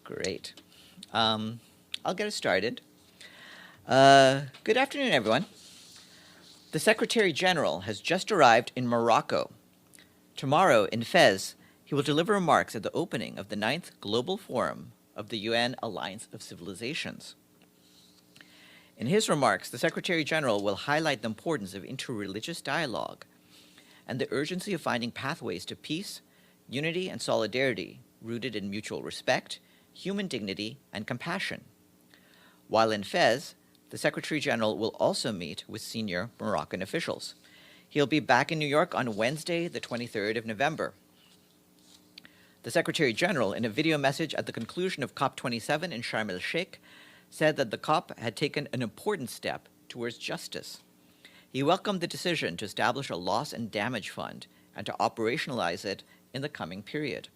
Great. I'll get us started. Good afternoon, everyone. The Secretary General has just arrived in Morocco. Tomorrow, in Fez, he will deliver remarks at the opening of the 9th Global Forum of the UN Alliance of Civilizations. In his remarks, the Secretary General will highlight the importance of interreligious dialogue and the urgency of finding pathways to peace, unity, and solidarity rooted in mutual respect, human dignity, and compassion. While in Fez, the Secretary General will also meet with senior Moroccan officials. He'll be back in New York on Wednesday, the 23rd of November. The Secretary General, in a video message at the conclusion of COP27 in Sharm el-Sheikh, said that the COP had taken an important step towards justice. He welcomed the decision to establish a loss and damage fund and to operationalize it in the coming period.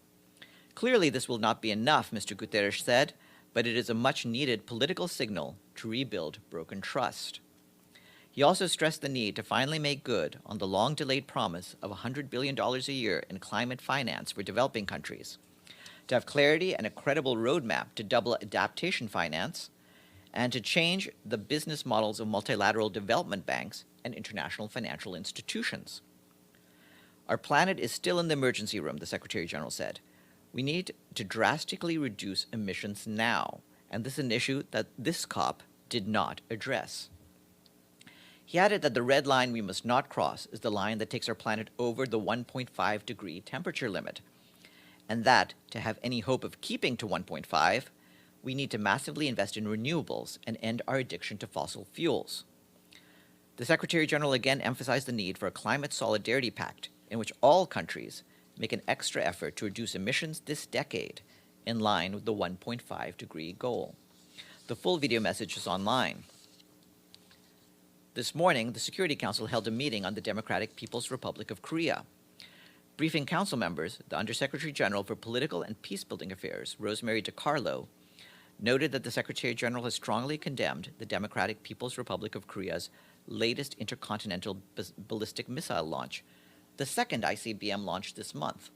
Clearly, this will not be enough, Mr. Guterres said, but it is a much-needed political signal to rebuild broken trust. He also stressed the need to finally make good on the long-delayed promise of $100 billion a year in climate finance for developing countries, to have clarity and a credible roadmap to double adaptation finance, and to change the business models of multilateral development banks and international financial institutions. Our planet is still in the emergency room, the Secretary General said. We need to drastically reduce emissions now, and this is an issue that this COP did not address. He added that the red line we must not cross is the line that takes our planet over the 1.5 degree temperature limit, and that, to have any hope of keeping to 1.5, we need to massively invest in renewables and end our addiction to fossil fuels. The Secretary General again emphasized the need for a climate solidarity pact in which all countries make an extra effort to reduce emissions this decade in line with the 1.5 degree goal. The full video message is online. This morning, the Security Council held a meeting on the Democratic People's Republic of Korea. Briefing council members, the Undersecretary General for Political and Peacebuilding Affairs, Rosemary DiCarlo, noted that the Secretary General has strongly condemned the Democratic People's Republic of Korea's latest intercontinental ballistic missile launch, the second ICBM launch this month.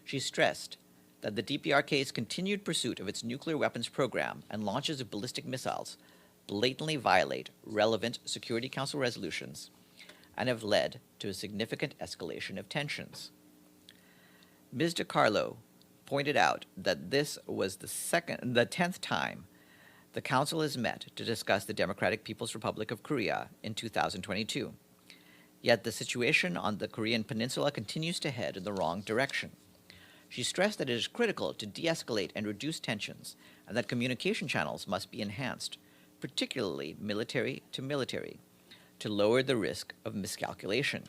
She stressed that the DPRK's continued pursuit of its nuclear weapons program and launches of ballistic missiles blatantly violate relevant Security Council resolutions and have led to a significant escalation of tensions. Ms. DiCarlo pointed out that this was the 10th time the Council has met to discuss the Democratic People's Republic of Korea in 2022. Yet the situation on the Korean peninsula continues to head in the wrong direction. She stressed that it is critical to de-escalate and reduce tensions, and that communication channels must be enhanced, particularly military to military, to lower the risk of miscalculation.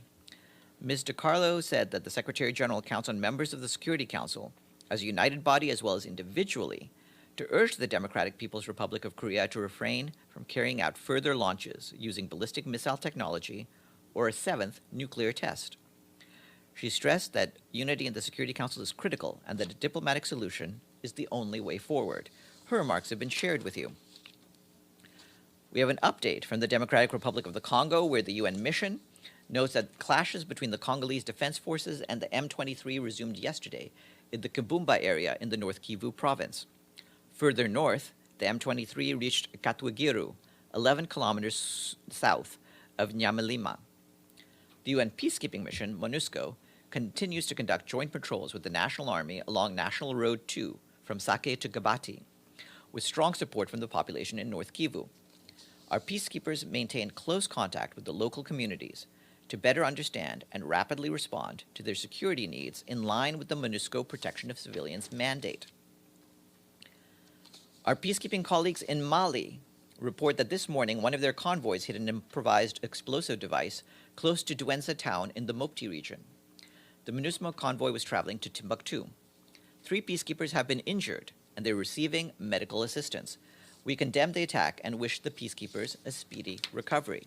Ms. DiCarlo said that the Secretary General counts on members of the Security Council, as a united body as well as individually, to urge the Democratic People's Republic of Korea to refrain from carrying out further launches using ballistic missile technology or a seventh nuclear test. She stressed that unity in the Security Council is critical and that a diplomatic solution is the only way forward. Her remarks have been shared with you. We have an update from the Democratic Republic of the Congo, where the UN mission notes that clashes between the Congolese Defense Forces and the M23 resumed yesterday in the Kibumba area in the North Kivu province. Further north, the M23 reached Katwigiru, 11 kilometers south of Nyamilima. The UN peacekeeping mission, MONUSCO, continues to conduct joint patrols with the National Army along National Road 2 from Sake to Gabati, with strong support from the population in North Kivu. Our peacekeepers maintain close contact with the local communities to better understand and rapidly respond to their security needs in line with the MONUSCO Protection of Civilians mandate. Our peacekeeping colleagues in Mali report that this morning one of their convoys hit an improvised explosive device close to Douenza town in the Mopti region. The MINUSMA convoy was traveling to Timbuktu. 3 peacekeepers have been injured, and they're receiving medical assistance. We condemn the attack and wish the peacekeepers a speedy recovery.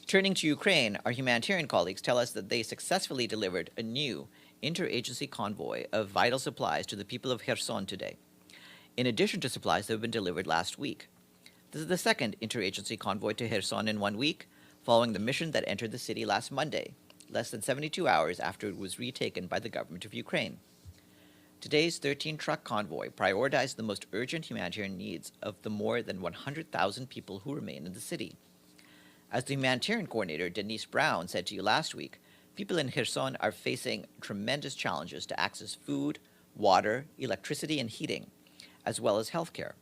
Turning to Ukraine, our humanitarian colleagues tell us that they successfully delivered a new interagency convoy of vital supplies to the people of Kherson today, in addition to supplies that have been delivered last week. This is the second interagency convoy to Kherson in 1 week, following the mission that entered the city last Monday, less than 72 hours after it was retaken by the government of Ukraine. Today's 13-truck convoy prioritized the most urgent humanitarian needs of the more than 100,000 people who remain in the city. As the humanitarian coordinator, Denise Brown, said to you last week, people in Kherson are facing tremendous challenges to access food, water, electricity, and heating, as well as healthcare.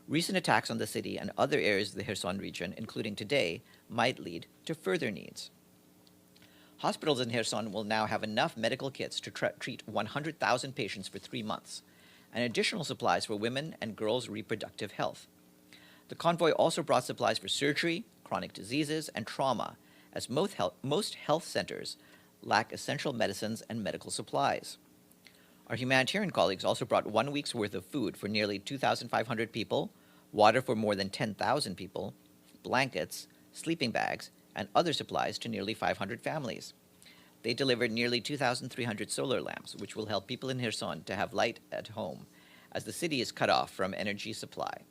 Recent attacks on the city and other areas of the Kherson region, including today, might lead to further needs. Hospitals in Kherson will now have enough medical kits to treat 100,000 patients for 3 months, and additional supplies for women and girls' reproductive health. The convoy also brought supplies for surgery, chronic diseases, and trauma, as most health centers lack essential medicines and medical supplies. Our humanitarian colleagues also brought 1 week's worth of food for nearly 2,500 people, water for more than 10,000 people, blankets, sleeping bags, and other supplies to nearly 500 families. They delivered nearly 2,300 solar lamps, which will help people in Kherson to have light at home, as the city is cut off from energy supply,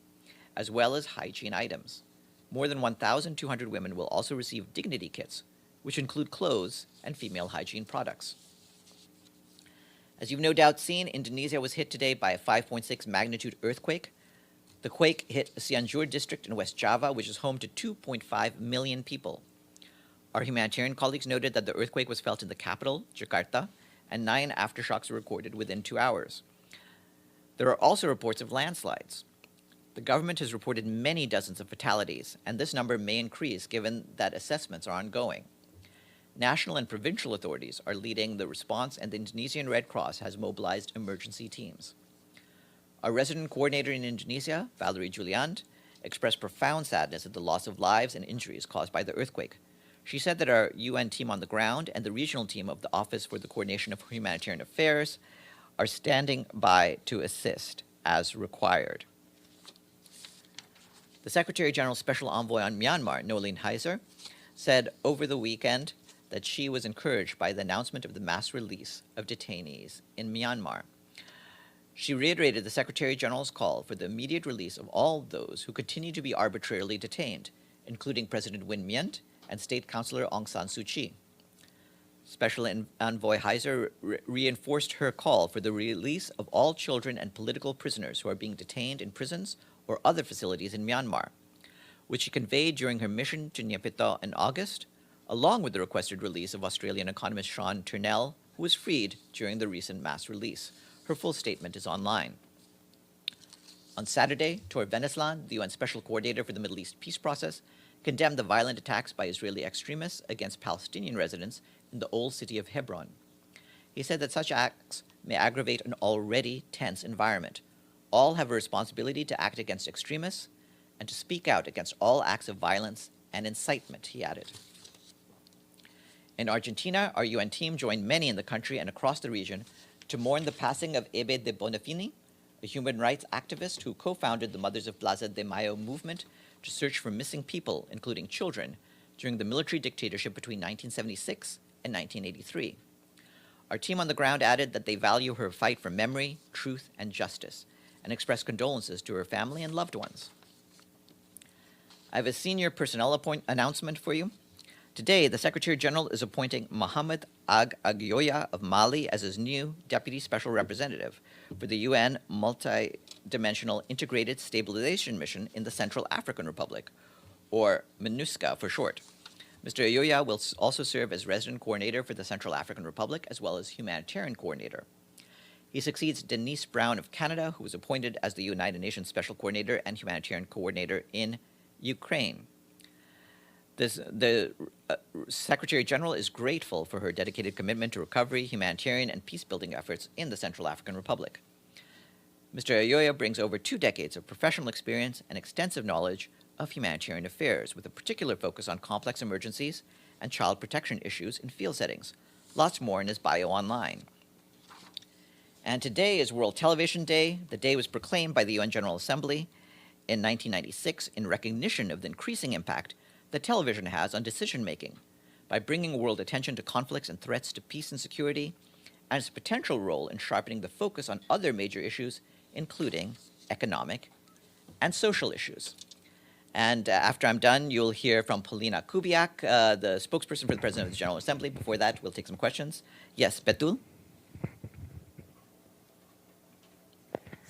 as well as hygiene items. More than 1,200 women will also receive dignity kits, which include clothes and female hygiene products. As you've no doubt seen, Indonesia was hit today by a 5.6 magnitude earthquake. The quake hit Cianjur district in West Java, which is home to 2.5 million people. Our humanitarian colleagues noted that the earthquake was felt in the capital, Jakarta, and 9 aftershocks were recorded within 2 hours. There are also reports of landslides. The government has reported many dozens of fatalities, and this number may increase given that assessments are ongoing. National and provincial authorities are leading the response, and the Indonesian Red Cross has mobilized emergency teams. Our resident coordinator in Indonesia, Valerie Juliand, expressed profound sadness at the loss of lives and injuries caused by the earthquake. She said that our UN team on the ground and the regional team of the Office for the Coordination of Humanitarian Affairs are standing by to assist as required. The Secretary General's Special Envoy on Myanmar, Noeleen Heyzer, said over the weekend that she was encouraged by the announcement of the mass release of detainees in Myanmar. She reiterated the Secretary General's call for the immediate release of all those who continue to be arbitrarily detained, including President Win Myint and State Councilor Aung San Suu Kyi. Special Envoy Heyzer reinforced her call for the release of all children and political prisoners who are being detained in prisons or other facilities in Myanmar, which she conveyed during her mission to Naypyidaw in August, along with the requested release of Australian economist Sean Turnell, who was freed during the recent mass release. Her full statement is online. On Saturday, Tor Veneslan, the UN Special Coordinator for the Middle East peace process, condemned the violent attacks by Israeli extremists against Palestinian residents in the old city of Hebron. He said that such acts may aggravate an already tense environment. All have a responsibility to act against extremists and to speak out against all acts of violence and incitement, he added. In Argentina, our UN team joined many in the country and across the region to mourn the passing of Hebe de Bonafini, a human rights activist who co-founded the Mothers of Plaza de Mayo movement to search for missing people, including children, during the military dictatorship between 1976 and 1983. Our team on the ground added that they value her fight for memory, truth, and justice, and expressed condolences to her family and loved ones. I have a senior personnel announcement for you. Today, the Secretary General is appointing Mohamed Ag Agyoya of Mali as his new Deputy Special Representative for the UN Multi-Dimensional Integrated Stabilization Mission in the Central African Republic, or MINUSCA for short. Mr. Agyoya will also serve as Resident Coordinator for the Central African Republic, as well as Humanitarian Coordinator. He succeeds Denise Brown of Canada, who was appointed as the United Nations Special Coordinator and Humanitarian Coordinator in Ukraine. The Secretary General is grateful for her dedicated commitment to recovery, humanitarian, and peace-building efforts in the Central African Republic. Mr. Agyoya brings over 2 decades of professional experience and extensive knowledge of humanitarian affairs, with a particular focus on complex emergencies and child protection issues in field settings. Lots more in his bio online. And today is World Television Day. The day was proclaimed by the UN General Assembly in 1996 in recognition of the increasing impact that television has on decision-making by bringing world attention to conflicts and threats to peace and security, and its potential role in sharpening the focus on other major issues, including economic and social issues. And after I'm done, you'll hear from Polina Kubiak, the spokesperson for the President of the General Assembly. Before that, we'll take some questions. Yes, Betul?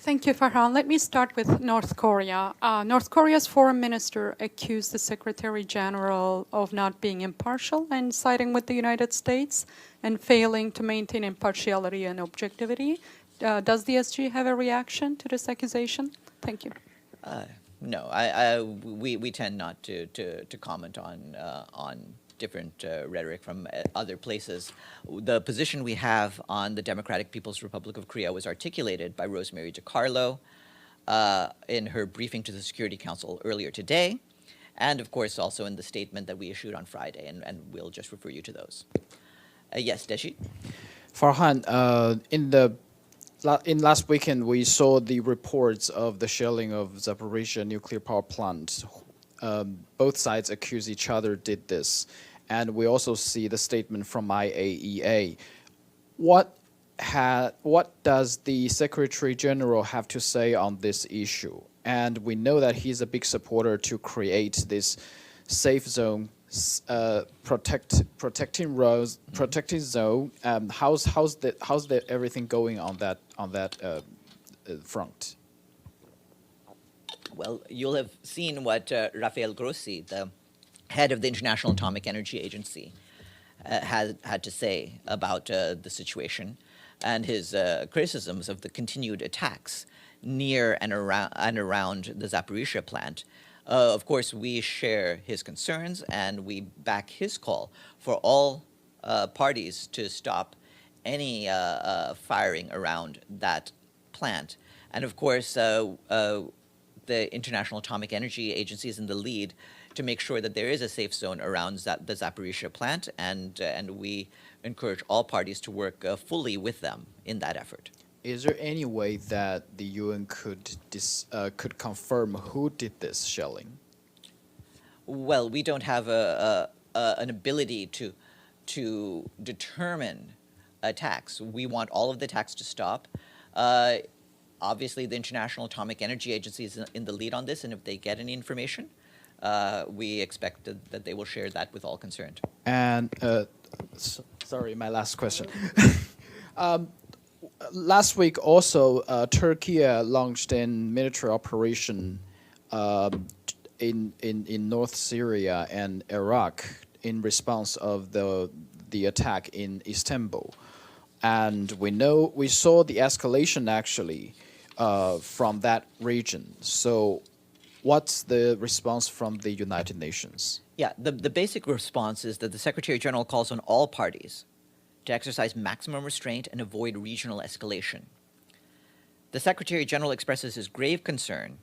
Thank you, Farhan. Let me start with North Korea. North Korea's foreign minister accused the Secretary General of not being impartial and siding with the United States and failing to maintain impartiality and objectivity. Does the SG have a reaction to this accusation? Thank you. No, we tend not to comment on different rhetoric from other places. The position we have on the Democratic People's Republic of Korea was articulated by Rosemary DiCarlo in her briefing to the Security Council earlier today, and of course also in the statement that we issued on Friday, and we'll just refer you to those. Yes, Deshi? Farhan, in last weekend, we saw the reports of the shelling of Zaporizhia nuclear power plant. Both sides accuse each other did this. And we also see the statement from IAEA. What does the Secretary General have to say on this issue? And we know that he's a big supporter to create this safe zone, protecting zone. How's everything going on that front? Well, you'll have seen what Rafael Grossi, the head of the International Atomic Energy Agency, had to say about the situation and his criticisms of the continued attacks near and around the Zaporizhia plant. Of course, we share his concerns and we back his call for all parties to stop any firing around that plant. And of course, the International Atomic Energy Agency is in the lead to make sure that there is a safe zone around the Zaporizhia plant, and we encourage all parties to work fully with them in that effort. Is there any way that the UN could confirm who did this shelling? Well, we don't have an ability to determine attacks. We want all of the attacks to stop. Obviously, the International Atomic Energy Agency is in the lead on this, and if they get any information, we expect that they will share that with all concerned. And sorry, my last question. Last week, also, Turkey launched a military operation in North Syria and Iraq in response of the attack in Istanbul, and we saw the escalation actually from that region. So, what's the response from the United Nations? Yeah, the basic response is that the Secretary General calls on all parties to exercise maximum restraint and avoid regional escalation. The Secretary General expresses his grave concern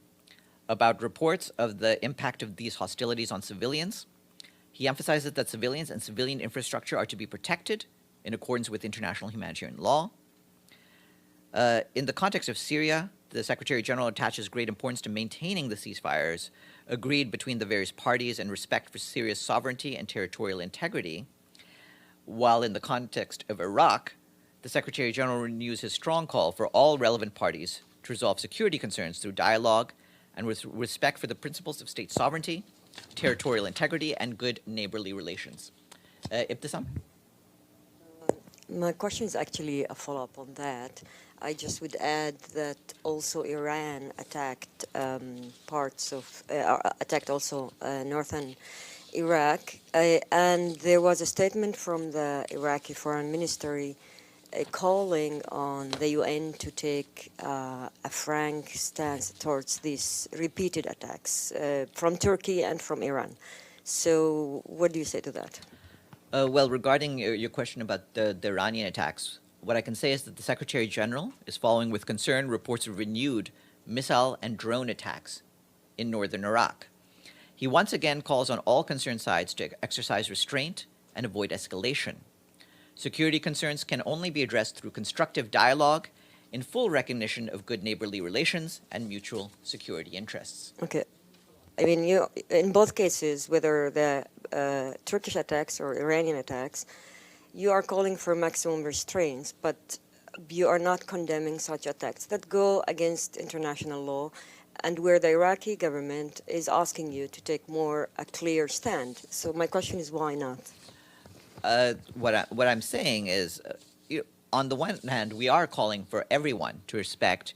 about reports of the impact of these hostilities on civilians. He emphasizes that civilians and civilian infrastructure are to be protected in accordance with international humanitarian law. In the context of Syria, the Secretary General attaches great importance to maintaining the ceasefires agreed between the various parties and respect for Syria's sovereignty and territorial integrity. While in the context of Iraq, the Secretary General renews his strong call for all relevant parties to resolve security concerns through dialogue and with respect for the principles of state sovereignty, territorial integrity, and good neighborly relations. Ibtisam? My question is actually a follow-up on that. I just would add that also Iran attacked attacked also northern Iraq, and there was a statement from the Iraqi foreign ministry calling on the UN to take a frank stance towards these repeated attacks from Turkey and from Iran. So what do you say to that? Well, regarding your question about the Iranian attacks, what I can say is that the Secretary General is following with concern reports of renewed missile and drone attacks in northern Iraq. He once again calls on all concerned sides to exercise restraint and avoid escalation. Security concerns can only be addressed through constructive dialogue in full recognition of good neighborly relations and mutual security interests. Okay. I mean, in both cases, whether the Turkish attacks or Iranian attacks, you are calling for maximum restraints, but you are not condemning such attacks that go against international law, and where the Iraqi government is asking you to take a clear stand. So my question is, why not? What I'm saying is, on the one hand, we are calling for everyone to respect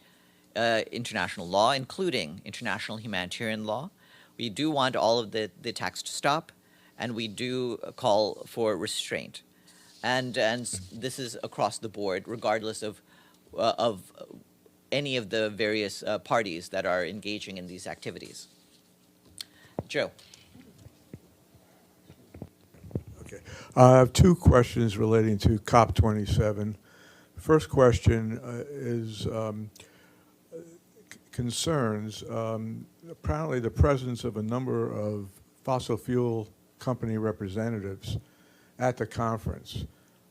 international law, including international humanitarian law. We do want all of the attacks to stop, and we do call for restraint. And this is across the board, regardless of any of the various parties that are engaging in these activities. Joe. Okay. I have two questions relating to COP27. First question is concerns apparently the presence of a number of fossil fuel company representatives at the conference.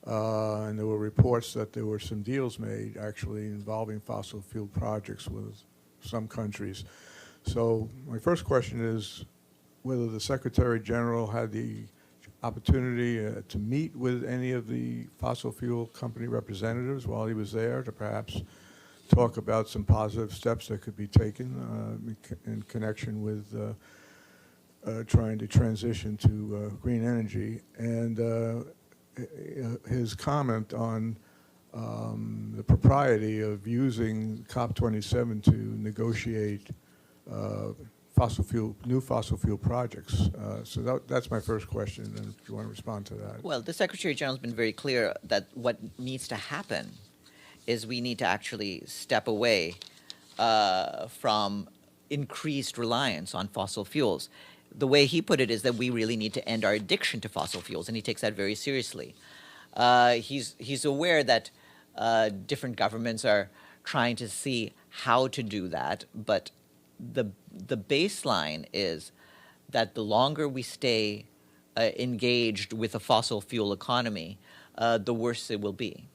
And there were reports that there were some deals made actually involving fossil fuel projects with some countries. So my first question is whether the Secretary General had the opportunity to meet with any of the fossil fuel company representatives while he was there to perhaps talk about some positive steps that could be taken in connection with trying to transition to green energy. And his comment on the propriety of using COP27 to negotiate new fossil fuel projects. So that's my first question, and if you want to respond to that. Well, the Secretary General has been very clear that what needs to happen is we need to actually step away from increased reliance on fossil fuels. The way he put it is that we really need to end our addiction to fossil fuels, and he takes that very seriously. He's aware that different governments are trying to see how to do that, but the baseline is that the longer we stay engaged with a fossil fuel economy, the worse it will be.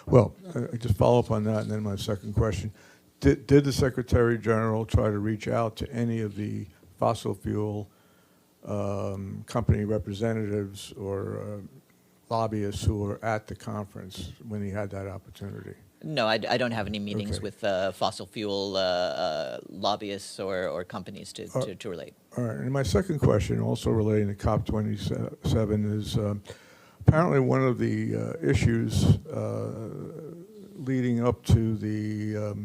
Well, I just follow up on that, and then my second question. Did the Secretary General try to reach out to any of the fossil fuel company representatives or lobbyists who were at the conference when he had that opportunity? No, I don't have any meetings Okay. with fossil fuel lobbyists or companies to relate. All right, and my second question, also relating to COP27, is apparently one of the issues leading up to the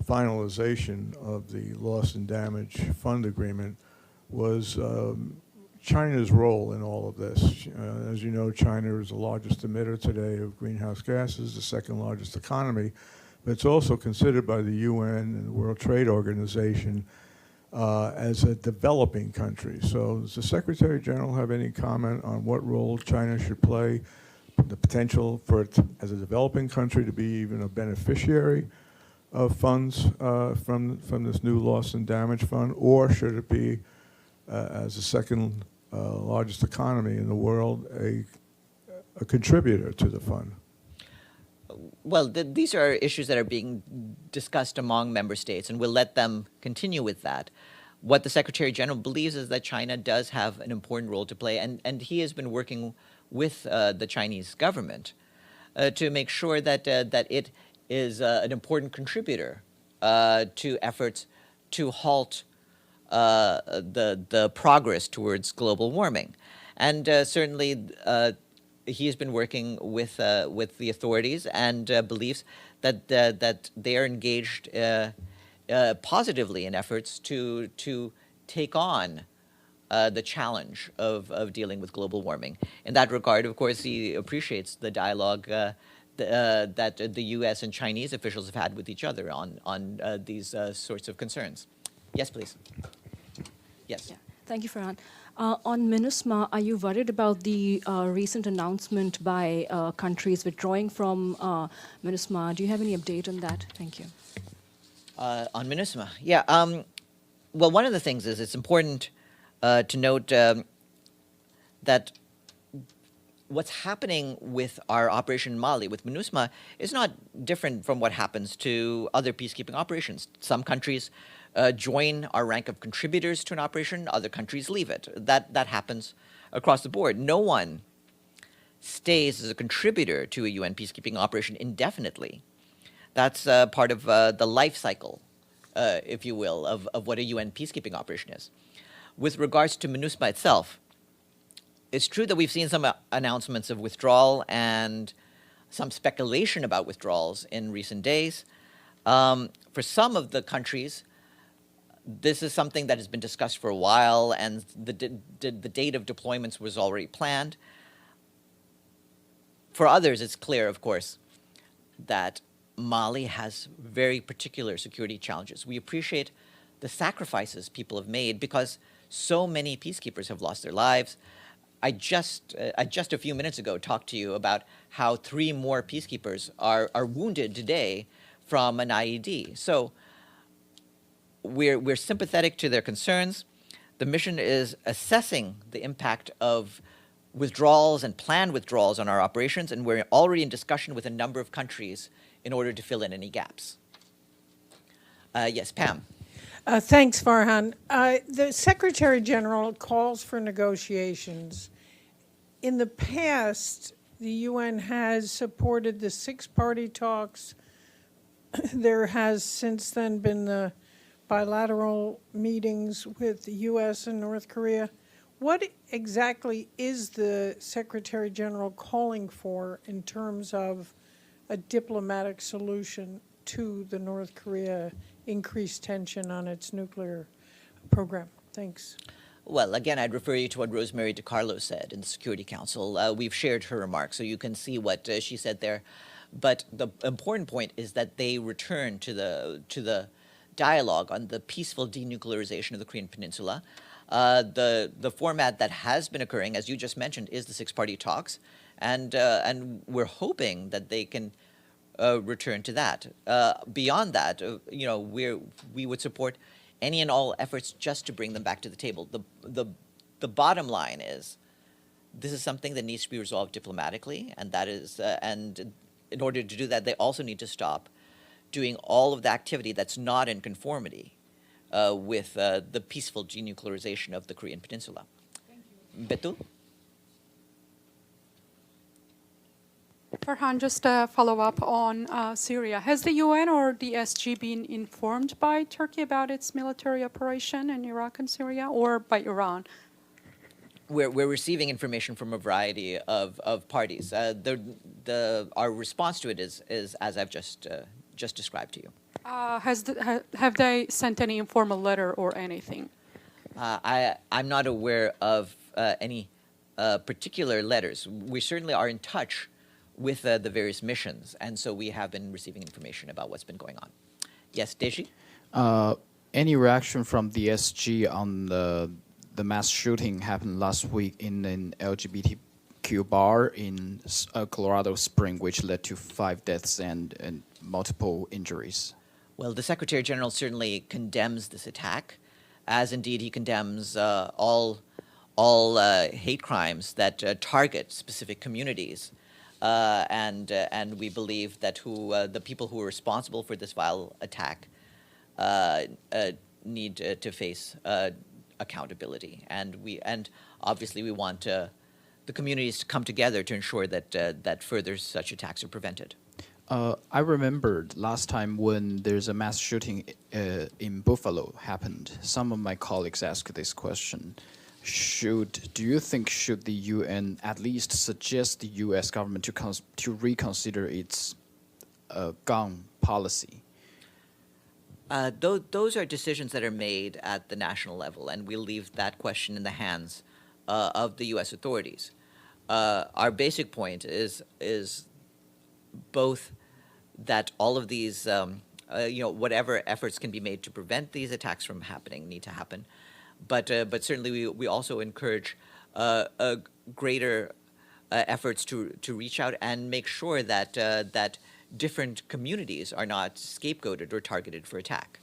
finalization of the loss and damage fund agreement was China's role in all of this. As you know, China is the largest emitter today of greenhouse gases, the second largest economy, but it's also considered by the UN and the World Trade Organization as a developing country. So does the Secretary General have any comment on what role China should play, the potential for it as a developing country to be even a beneficiary of funds from this new loss and damage fund, or should it be, as the second largest economy in the world, a contributor to the fund? Well, these are issues that are being discussed among member states, and we'll let them continue with that. What the Secretary General believes is that China does have an important role to play, and he has been working with the Chinese government to make sure that it is an important contributor to efforts to halt the progress towards global warming. And certainly he has been working with the authorities and believes that they are engaged positively in efforts to take on the challenge of dealing with global warming. In that regard, of course, he appreciates the dialogue that the U.S. and Chinese officials have had with each other on these sorts of concerns. Yes, please. Yes. Yeah. Thank you, Farhan. On MINUSMA, are you worried about the recent announcement by countries withdrawing from MINUSMA? Do you have any update on that? Thank you. On MINUSMA, yeah. Well, one of the things is it's important to note that what's happening with our operation in Mali, with MINUSMA, is not different from what happens to other peacekeeping operations. Some countries join our rank of contributors to an operation, other countries leave it. That happens across the board. No one stays as a contributor to a UN peacekeeping operation indefinitely. That's part of the life cycle, if you will, of what a UN peacekeeping operation is. With regards to MINUSMA itself, it's true that we've seen some announcements of withdrawal and some speculation about withdrawals in recent days. For For some of the countries, this is something that has been discussed for a while, and the date of deployments was already planned. For others, it's clear, of course, that Mali has very particular security challenges. We appreciate the sacrifices people have made because so many peacekeepers have lost their lives. I just a few minutes ago talked to you about how 3 more peacekeepers are wounded today from an IED. So we're sympathetic to their concerns. The mission is assessing the impact of withdrawals and planned withdrawals on our operations, and we're already in discussion with a number of countries in order to fill in any gaps. Yes, Pam. Thanks, Farhan. The Secretary General calls for negotiations. In the past, the UN has supported the 6-party talks. There has since then been the bilateral meetings with the US and North Korea. What exactly is the Secretary General calling for in terms of a diplomatic solution to the North Korea increased tension on its nuclear program? Thanks. Well, again, I'd refer you to what Rosemary DiCarlo said in the Security Council. We've shared her remarks, so you can see what she said there. But the important point is that they return to the dialogue on the peaceful denuclearization of the Korean Peninsula. The format that has been occurring, as you just mentioned, is the 6-party talks, and we're hoping that they can return to that. Beyond that, we would support any and all efforts just to bring them back to the table. The bottom line is, this is something that needs to be resolved diplomatically, and that is, and in order to do that, they also need to stop doing all of the activity that's not in conformity with the peaceful denuclearization of the Korean Peninsula. Thank you. Betul? Farhan, just a follow-up on Syria. Has the UN or the SG been informed by Turkey about its military operation in Iraq and Syria, or by Iran? We're receiving information from a variety of parties. Our response to it is as I've just described to you. Have they sent any informal letter or anything? I'm not aware of any particular letters. We certainly are in touch with the various missions, and so we have been receiving information about what's been going on. Yes, Deji? Any reaction from the SG on the mass shooting happened last week in an LGBTQ bar in Colorado Spring, which led to 5 deaths and multiple injuries? Well, the Secretary General certainly condemns this attack, as indeed he condemns all hate crimes that target specific communities. And we believe that the people who are responsible for this vile attack need to face accountability, and obviously we want the communities to come together to ensure that further such attacks are prevented. I remembered last time when there's a mass shooting in Buffalo happened. Some of my colleagues asked this question. Do you think should the UN at least suggest the U.S. government to reconsider its gun policy? Those are decisions that are made at the national level, and we'll leave that question in the hands of the U.S. authorities. Our basic point is both that all of these, whatever efforts can be made to prevent these attacks from happening need to happen, but certainly we also encourage greater efforts to reach out and make sure that different communities are not scapegoated or targeted for attack.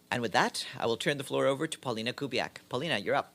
And with that, I will turn the floor over to Paulina Kubiak. Paulina, you're up.